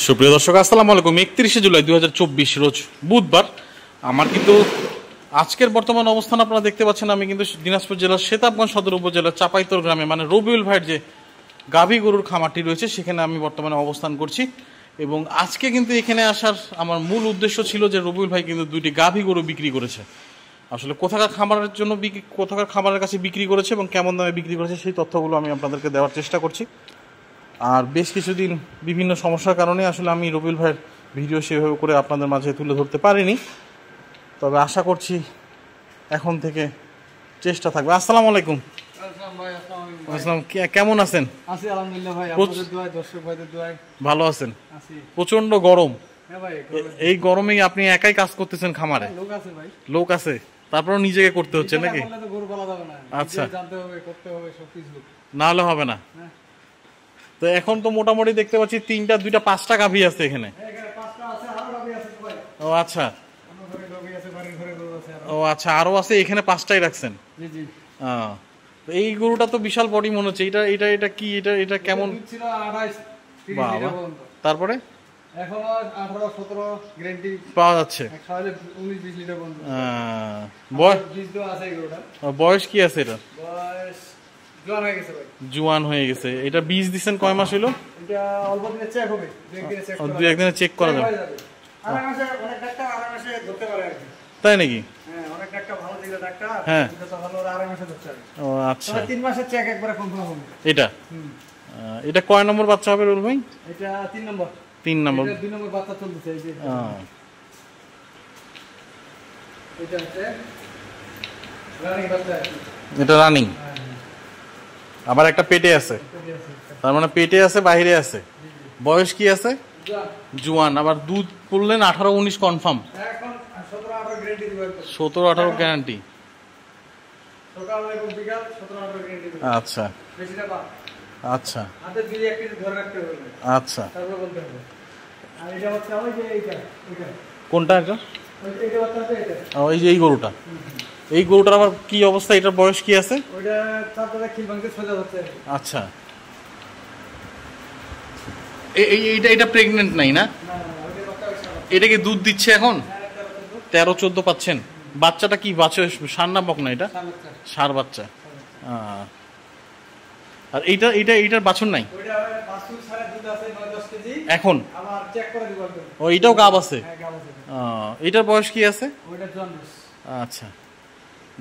সুপ্রিয় দর্শক আসসালামু আলাইকুম। 31শে জুলাই 2024 রোজ বুধবার। আমার কিন্তু আজকের বর্তমান অবস্থান আপনারা দেখতে পাচ্ছেন। আমি কিন্তু দিনাজপুর জেলার সেতাবগঞ্জ সদর উপজেলার চাপাইতর গ্রামে, মানে রবিউল ভাইয়ের যে গাভী গরুর খামারটি রয়েছে সেখানে আমি বর্তমানে অবস্থান করছি। এবং আজকে কিন্তু এখানে আসার আমার মূল উদ্দেশ্য ছিল যে রবিউল ভাই কিন্তু দুইটি গাভী গরু বিক্রি করেছে। আসলে কোথাকার খামারের জন্য কোথাকার খামারের কাছে বিক্রি করেছে এবং কেমন দামে বিক্রি করেছে সেই তথ্যগুলো আমি আপনাদেরকে দেওয়ার চেষ্টা করছি। আর বেশ কিছুদিন বিভিন্ন সমস্যার কারণে আসলে আমি রবিউল ভাইয়ের ভিডিও সেভাবে করে আপনাদের মাঝে তুলে ধরতে পারিনি, তবে আশা করছি এখন থেকে চেষ্টা থাকবে। আসসালামু আলাইকুম। আসসালাম, কেমন আছেন? ভালো আছেন? প্রচন্ড গরম, এই গরমেই আপনি একাই কাজ করতেছেন খামারে? লোক আছে, তারপরে নিজেকে করতে হচ্ছে নাকি? আচ্ছা, না হলে হবে না। তো এখন তো মোটামুটি দেখতে পাচ্ছি দুইটা পাঁচটা গাভী আছে এখানে। ও আচ্ছা, ও আচ্ছা, আরো আছে এখানে, পাঁচটাই রাখছেন? এই গরুটা তো বিশাল বডি মনে হচ্ছে। এটা এটা এটা কি, এটা এটা কেমন? বাবা, তারপরে পাওয়া যাচ্ছে। বয়স কি আছে এটা? জুয়ান হয়ে গেছে। এটা বীজ দিচ্ছেন কয় মাস হইলো? দুই একদিনে চেক করা যাবে, তাই নাকি? হ্যাঁ, ও আচ্ছা। এটা এটা কয় নম্বর বাচ্চা হবে রুল ভাই? এটা 3 নম্বর। 3 নম্বর, 2 নম্বর বাচ্চা চলতেছে। এই যে এটা হচ্ছে রানিং বাচ্চা। এটা রানিং, আবার একটা পেটে আছে, তার মানে পেটে আছে বাইরে আছে। বয়স কি আছে? জুয়ান। আবার দুধ পড়লেন 18-19 কনফার্ম? 17-18 গ্যারান্টি। আচ্ছা আচ্ছা আচ্ছা। কোনটা এটা? ওই যে এই গরুটা, এই গরুটার আবার কি অবস্থা? এটার বয়স কি আছে? আচ্ছা, এটা প্রেগনেন্ট নাই না? এটা কি দুধ দিচ্ছে এখন? 13-14 পাচ্ছেন। বাচ্চাটা কি বাচ্চা, ষাঁড় না বক না? এটা ষাঁড় বাচ্চা। আর এইটা এটা এইটার বাছুর নাই এখন? ও, এটাও গাব আছে? এটার বয়স কি আছে? আচ্ছা,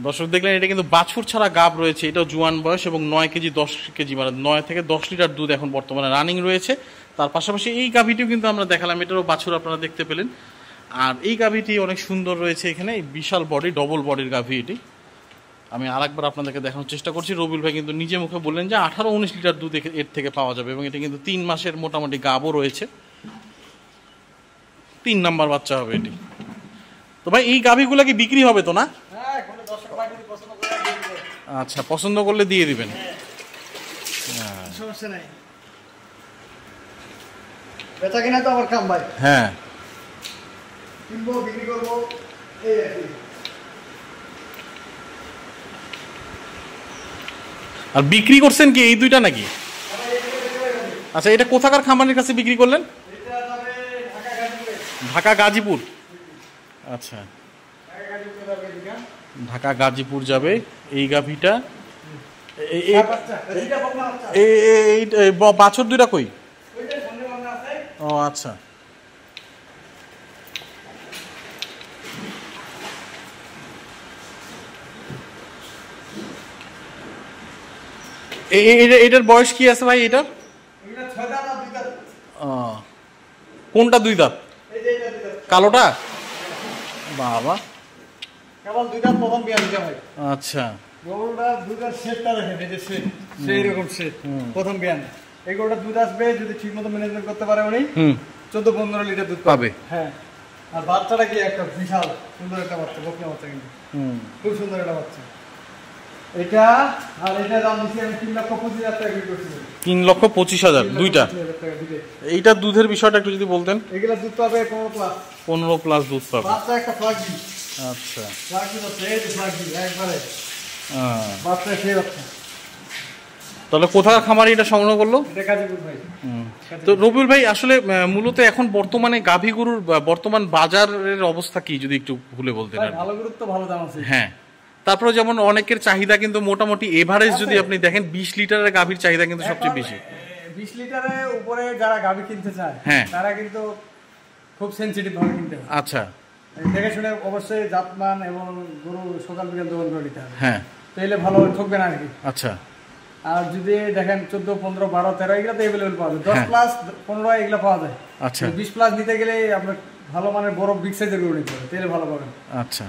দর্শক দেখলেন, এটা কিন্তু বাছুর ছাড়া গাব রয়েছে। এটাও জুয়ান বয়স এবং 9 কেজি 10 কেজি, মানে 9 থেকে 10 লিটার দুধ এখন বর্তমানে রানিং রয়েছে। তার পাশাপাশি এই গাভীটিও কিন্তু আমরা দেখালাম, এটারও বাছুর আপনারা দেখতে পেলেন। আর এই গাভীটি অনেক সুন্দর রয়েছে এখানে, এই বিশাল বডি, ডবল বডির গাভী এটি। আমি আরেকবার আপনাদেরকে দেখানোর চেষ্টা করছি। রবিউল ভাই কিন্তু নিজে মুখে বললেন যে 18-19 লিটার দুধ এর থেকে পাওয়া যাবে এবং এটা কিন্তু 3 মাসের মোটামুটি গাবও রয়েছে। 3 নাম্বার বাচ্চা হবে এটি। তো ভাই এই গাভীগুলো কি বিক্রি হবে তো না? আচ্ছা, পছন্দ করলে দিয়ে দিবেন। সমস্যা নাই, বেচা কিনা তো আমার কাম ভাই। হ্যাঁ, কিনবো বিক্রি করব, এই আর কি। আর বিক্রি করছেন কি এই দুইটা নাকি? আচ্ছা, এটা কোথাকার খামারের কাছে বিক্রি করলেন? ঢাকা গাজীপুর। আচ্ছা, ঢাকা গাজীপুর যাবে এই গাভীটা। বাছুর দুইটা কই? ও আচ্ছা, এটার বয়স কি আছে ভাই? এটার কোনটা 2 দাঁত? কালোটা? বাবা, কেবল 2 দাঁত, প্রথম বিয়ান দিতে হয়। আচ্ছা, গরুটা দুধের শেপটা দেখেন, এই যে শেপ, সেই রকম শেপ, প্রথম বিয়ান। এই গরুটা দুধ আসবে যদি ঠিকমতো ম্যানেজমেন্ট করতে পারে উনি, 14-15 লিটার দুধ পাবে। হ্যাঁ, আর বাচ্চাটা কি একটা বিশাল সুন্দর একটা বাচ্চা, বকনা বাচ্চা, কিন্তু খুব সুন্দর একটা বাচ্চা এটা। আর এটা দাম দিছি আমি 3,25,000 টাকা বিক্রি করছি। 3,25,000 দুইটা? এইটা দুধের বিষয়টা একটু যদি বলতেন। এগুলা দুধ পাবে 15 প্লাস দুধ পাবে। বাচ্চা একটা ফ্লাগি। আচ্ছা, ফ্লাগি হচ্ছে এই ফ্লাগি একবারে বাচ্চা, সেই বাচ্চা। তাহলে কোথায় খামারি এটা সংগ্রহ করলো? এটা গাজীপুর ভাই। তো রবিউল ভাই আসলে মূলত এখন বর্তমানে গাভী গরুর বর্তমান বাজারের অবস্থা কি যদি একটু খুলে বলতেন? ভালো গরুর তো ভালো দাম আছে। হ্যাঁ, তারপরে যেমন অনেকের চাহিদা কিন্তু মোটামুটি এভারেজ যদি আপনি দেখেন 20 লিটারের গাভীর চাহিদা কিন্তু সবচেয়ে বেশি। 20 লিটারের উপরে যারা গাভী কিনতে চায় হ্যাঁ তারা কিন্তু খুব সেনসিটিভ ভাবে কিনতে হবে। আচ্ছা, দেখে শুনে অবশ্যই জাতমান এবং গরু সকাল বিকাল দোকান করে নিতে হবে। হ্যাঁ, তাহলে ভালো ঠকবে না আর কি। আচ্ছা, আর যদি দেখেন 14, 15, 12, 13 এগুলো তো এভেলেবল পাওয়া যায়। 10 প্লাস 15 এগুলো পাওয়া যায়। আচ্ছা, 20 প্লাস নিতে গেলে আপনার ভালো মানের বড় বিগ সাইজের গরু নিতে হবে, তাহলে ভালো পাবেন। আচ্ছা,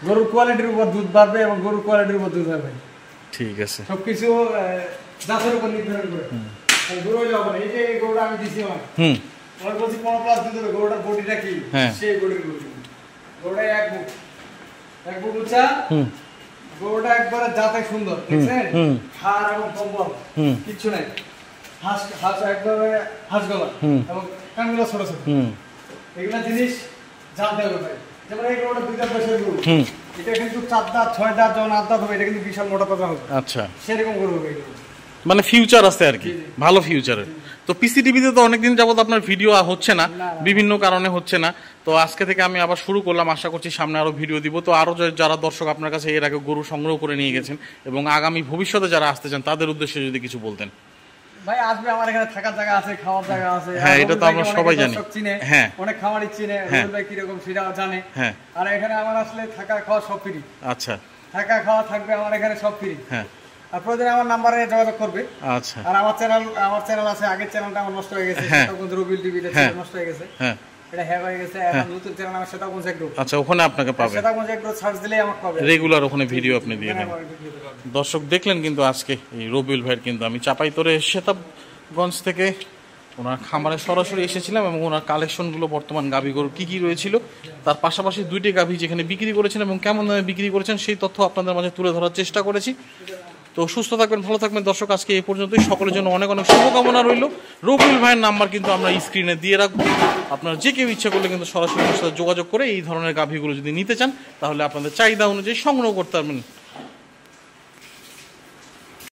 গরুর কোয়ালিটির উপর দুধ বাড়বে এবং গরুর কোয়ালিটির উপর দুধ হবে। ঠিক আছে, সবকিছু জাতের উপর নির্ধারণ করে গরু হইলে হবে না। এই যে গরুটা আমি দিছি আমার বলছি 15 প্লাস দিতে হবে। গরুটার বডিটা কি সেই বডির গরু। গরুটা এক বুক উঁচা, গরুটা একবারে জাতে সুন্দর, দেখছেন? হাড় এবং কম্বল কিচ্ছু নাই। হাঁস একবারে হাঁস গলা এবং কানগুলো ছোট ছোট। এগুলা জিনিস জানতে হবে ভাই। যেমন এই গরুটা 2 দাঁত বয়সের গরু, এটা কিন্তু 4 দাঁত 6 দাঁত যখন 8 দাঁত হবে এটা কিন্তু বিশাল মোটা তাজা হবে। আচ্ছা, সেরকম গরু হবে এগুলো। মানে ফিউচার আছে আর কি, ভালো ফিউচারের। তো পিসিটিভিতে তো অনেকদিন যাবত আপনার ভিডিও হচ্ছে না, বিভিন্ন কারণে হচ্ছে না। তো আজকে থেকে আমি আবার শুরু করলাম, আশা করছি সামনে আরো ভিডিও দিব। তো আরো যারা দর্শক আপনার কাছে এর আগে গরু সংগ্রহ করে নিয়ে গেছেন এবং আগামী ভবিষ্যতে যারা আসতে চান তাদের উদ্দেশ্যে যদি কিছু বলতেন। ভাই আসবে, আমার এখানে থাকার জায়গা আছে, খাওয়ার জায়গা আছে। হ্যাঁ, এটা তো আমরা সবাই জানি। হ্যাঁ, অনেক খামারি চিনে, রবিউল ভাই কিরকম সেটাও জানে। হ্যাঁ, আর এখানে আমার আসলে থাকা খাওয়া সব ফ্রি। আচ্ছা, থাকা খাওয়া থাকবে আমার এখানে সব ফ্রি। হ্যাঁ, আর প্রয়োজনে আমার নাম্বারে যোগাযোগ করবে। আচ্ছা, আর আমার চ্যানেল আছে, আগের চ্যানেলটা আমার নষ্ট হয়ে গেছে, সেটাগঞ্জ রবিউল টিভিতে নষ্ট হয়ে গেছে। হ্যাঁ, এটা হ্যাক হয়ে গেছে। এখন নতুন চ্যানেল আমার সেটাগঞ্জ এগ্রো। আচ্ছা, ওখানে আপনাকে পাবেন। সেটাগঞ্জ এগ্রো সার্চ দিলেই আমাকে পাবে। রেগুলার ওখানে ভিডিও আপনি দিয়ে দেন। দর্শক দেখলেন কিন্তু আজকে এই রবিউল ভাইয়ের কিন্তু আমি চাপাইতরে শেতাবগঞ্জ থেকে ওনার খামারে সরাসরি এসেছিলাম এবং ওনার কালেকশনগুলো বর্তমান গাভী গরু কী কী রয়েছিল, তার পাশাপাশি 2টি গাভী যেখানে বিক্রি করেছেন এবং কেমন দামে বিক্রি করেছেন সেই তথ্য আপনাদের মাঝে তুলে ধরার চেষ্টা করেছি। তো সুস্থ থাকবেন, ভালো থাকবেন দর্শক। আজকে এই পর্যন্তই। সকলের জন্য অনেক অনেক শুভকামনা রইল। রবিউল ভাইয়ের নাম্বার কিন্তু আমরা স্ক্রিনে দিয়ে রাখবো। আপনারা যে কেউ ইচ্ছা করলে কিন্তু সরাসরি ওনার সাথে যোগাযোগ করে এই ধরনের গাভীগুলো যদি নিতে চান তাহলে আপনাদের চাহিদা অনুযায়ী সংগ্রহ করতে পারবেন।